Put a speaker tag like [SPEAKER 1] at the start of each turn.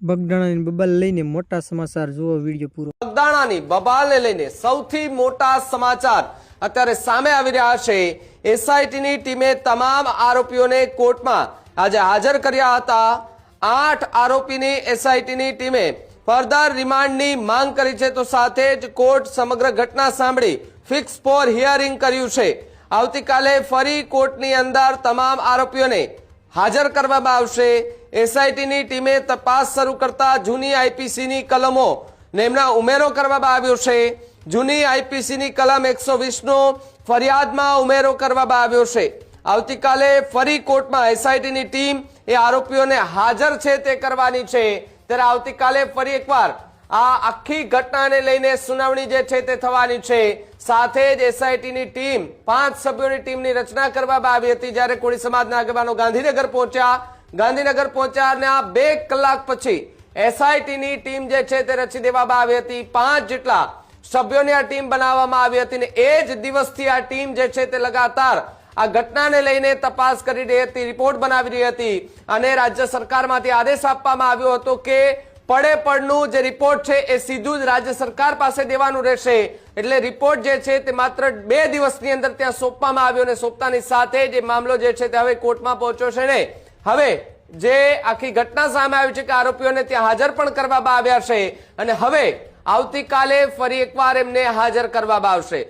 [SPEAKER 1] બગદાણાની બબાલ લઈને મોટા સમાચાર જુઓ વિડિયો પૂરો।
[SPEAKER 2] બગદાણાની બબાલને લઈને સૌથી મોટા સમાચાર અત્યારે સામે આવી રહ્યા છે। એસઆઈટીની ટીમે તમામ આરોપીઓને કોર્ટમાં આજે હાજર કર્યા હતા। 8 આરોપીની એસઆઈટીની ટીમે ફર્ધર રિમાન્ડની માંગ કરી છે, તો સાથે જ કોર્ટ સમગ્ર ઘટના સાંભળી ફિક્સ ફોર હિયરિંગ કર્યું છે। આવતીકાલે ફરી કોર્ટની અંદર તમામ આરોપીઓને હાજર કરવામાં આવશે। એસઆઈટીની ટીમે તપાસ શરૂ કરતા જૂની આઈપીસીની કલમો નેમના ઉમેરો કરવામાં આવ્યો છે। જૂની આઈપીસીની કલમ 120 નો ફરિયાદમાં ઉમેરો કરવામાં આવ્યો છે। આવતીકાલે ફરી કોર્ટમાં એસઆઈટીની ટીમ એ આરોપીઓને હાજર છે તે કરવાની છે। ત્યારે આવતીકાલે ફરી એકવાર આ આખી ઘટનાને લઈને સુનાવણી જે છે તે થવાની છે। સાથે જ એસઆઈટીની ટીમ 5 સભ્યોની ટીમની રચના કરવામાં આવી હતી। જ્યારે કોળી સમાજના આગેવાનો ગાંધીનગર પહોંચ્યા અને આ 2 કલાક પછી એસઆઈટીની ટીમ જે છે તે રચી દેવામાં આવી હતી। 5 જેટલા સભ્યોની આ ટીમ બનાવવામાં આવી હતી અને એ જ દિવસથી આ ટીમ જે છે તે લગાતાર આ ઘટનાને લઈને તપાસ કરી રહી હતી, રિપોર્ટ બનાવી રહી હતી અને રાજ્ય સરકારમાંથી આદેશ આપવામાં આવ્યો હતો કે પડે પડનું જે રિપોર્ટ છે એ સીધું જ રાજ્ય સરકાર પાસે દેવાનું રહેશે। એટલે રિપોર્ટ જે છે તે માત્ર 2 દિવસની અંદર ત્યાં સોંપવામાં આવ્યો અને સોંપતાની સાથે જ એ મામલો જે છે તે હવે કોર્ટમાં પહોંચ્યો છે ને હવે જે આખી ઘટના સામે આવી છે કે આરોપીઓને ત્યાં હાજર પણ કરવામાં આવ્યા છે અને હવે આવતીકાલે ફરી એકવાર એમને હાજર કરવામાં આવશે।